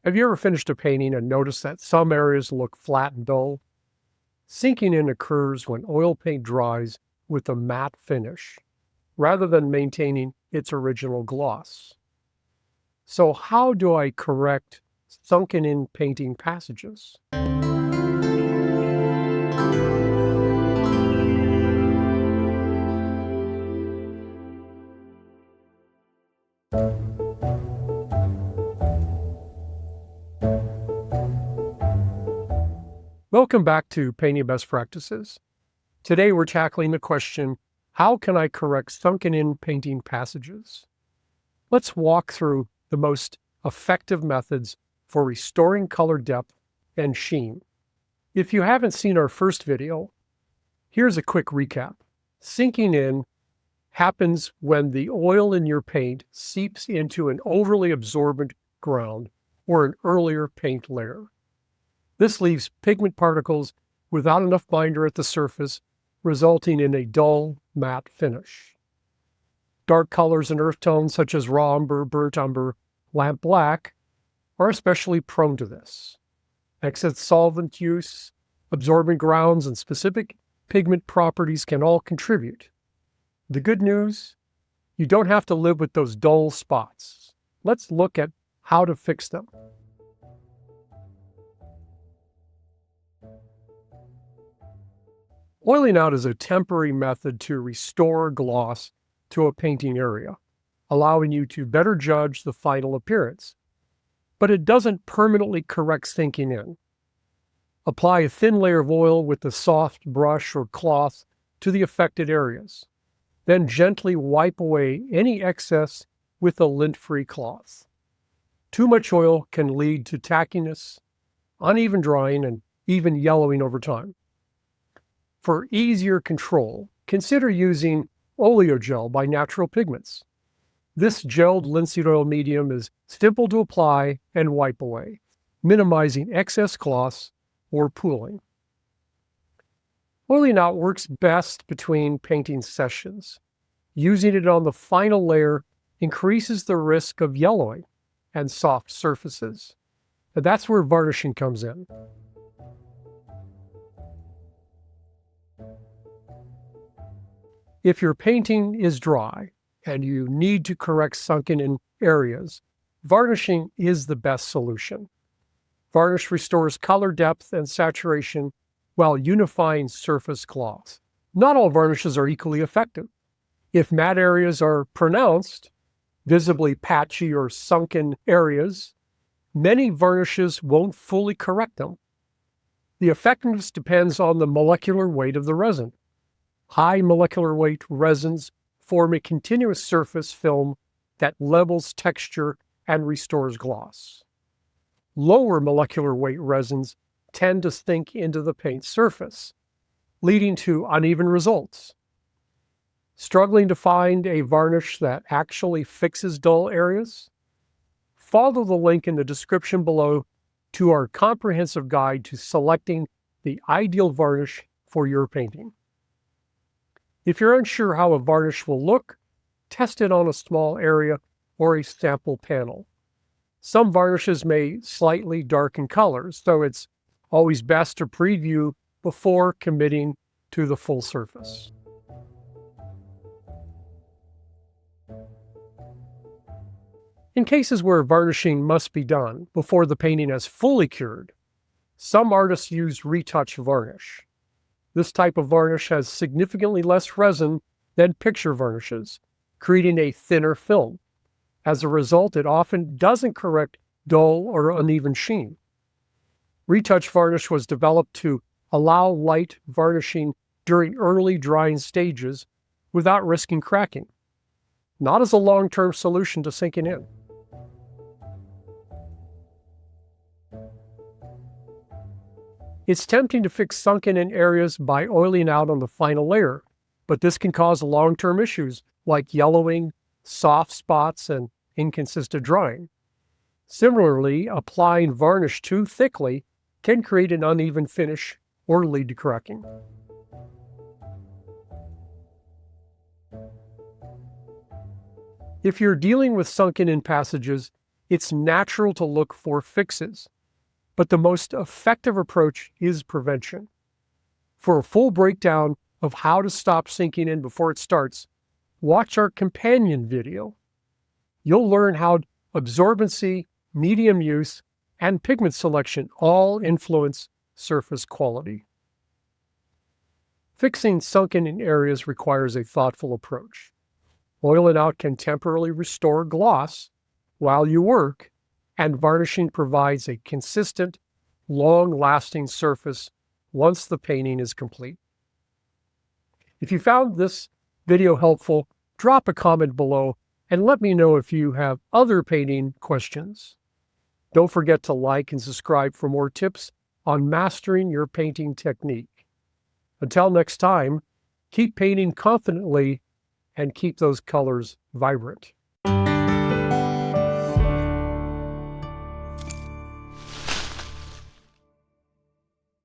Have you ever finished a painting and noticed that some areas look flat and dull? Sinking in occurs when oil paint dries with a matte finish, rather than maintaining its original gloss. So how do I correct sunken-in painting passages? Welcome back to Painting Best Practices. Today we're tackling the question, how can I correct sunken-in painting passages? Let's walk through the most effective methods for restoring color depth and sheen. If you haven't seen our first video, here's a quick recap. Sinking in happens when the oil in your paint seeps into an overly absorbent ground or an earlier paint layer. This leaves pigment particles without enough binder at the surface, resulting in a dull, matte finish. Dark colors and earth tones such as raw umber, burnt umber, lamp black are especially prone to this. Excess solvent use, absorbent grounds, and specific pigment properties can all contribute. The good news, you don't have to live with those dull spots. Let's look at how to fix them. Oiling out is a temporary method to restore gloss to a painting area, allowing you to better judge the final appearance. But it doesn't permanently correct sinking in. Apply a thin layer of oil with a soft brush or cloth to the affected areas. Then gently wipe away any excess with a lint-free cloth. Too much oil can lead to tackiness, uneven drying, and even yellowing over time. For easier control, consider using Oleogel by Natural Pigments. This gelled linseed oil medium is simple to apply and wipe away, minimizing excess gloss or pooling. Oiling out works best between painting sessions. Using it on the final layer increases the risk of yellowing and soft surfaces. And that's where varnishing comes in. If your painting is dry and you need to correct sunken-in areas, varnishing is the best solution. Varnish restores color depth and saturation while unifying surface gloss. Not all varnishes are equally effective. If matte areas are pronounced, visibly patchy or sunken areas, many varnishes won't fully correct them. The effectiveness depends on the molecular weight of the resin. High molecular weight resins form a continuous surface film that levels texture and restores gloss. Lower molecular weight resins tend to sink into the paint surface, leading to uneven results. Struggling to find a varnish that actually fixes dull areas? Follow the link in the description below to our comprehensive guide to selecting the ideal varnish for your painting. If you're unsure how a varnish will look, test it on a small area or a sample panel. Some varnishes may slightly darken colors, so it's always best to preview before committing to the full surface. In cases where varnishing must be done before the painting has fully cured, some artists use Retouch varnish. This type of varnish has significantly less resin than picture varnishes, creating a thinner film. As a result, it often doesn't correct dull or uneven sheen. Retouch varnish was developed to allow light varnishing during early drying stages without risking cracking, not as a long-term solution to sinking in. It's tempting to fix sunken-in areas by oiling out on the final layer, but this can cause long-term issues like yellowing, soft spots, and inconsistent drying. Similarly, applying varnish too thickly can create an uneven finish or lead to cracking. If you're dealing with sunken-in passages, It's natural to look for fixes, but the most effective approach is prevention. For a full breakdown of how to stop sinking in before it starts, watch our companion video. You'll learn how absorbency, medium use, and pigment selection all influence surface quality. Fixing sunken-in areas requires a thoughtful approach. Oil it out can temporarily restore gloss while you work, and varnishing provides a consistent, long-lasting surface once the painting is complete. If you found this video helpful, drop a comment below and let me know if you have other painting questions. Don't forget to like and subscribe for more tips on mastering your painting technique. Until next time, keep painting confidently and keep those colors vibrant.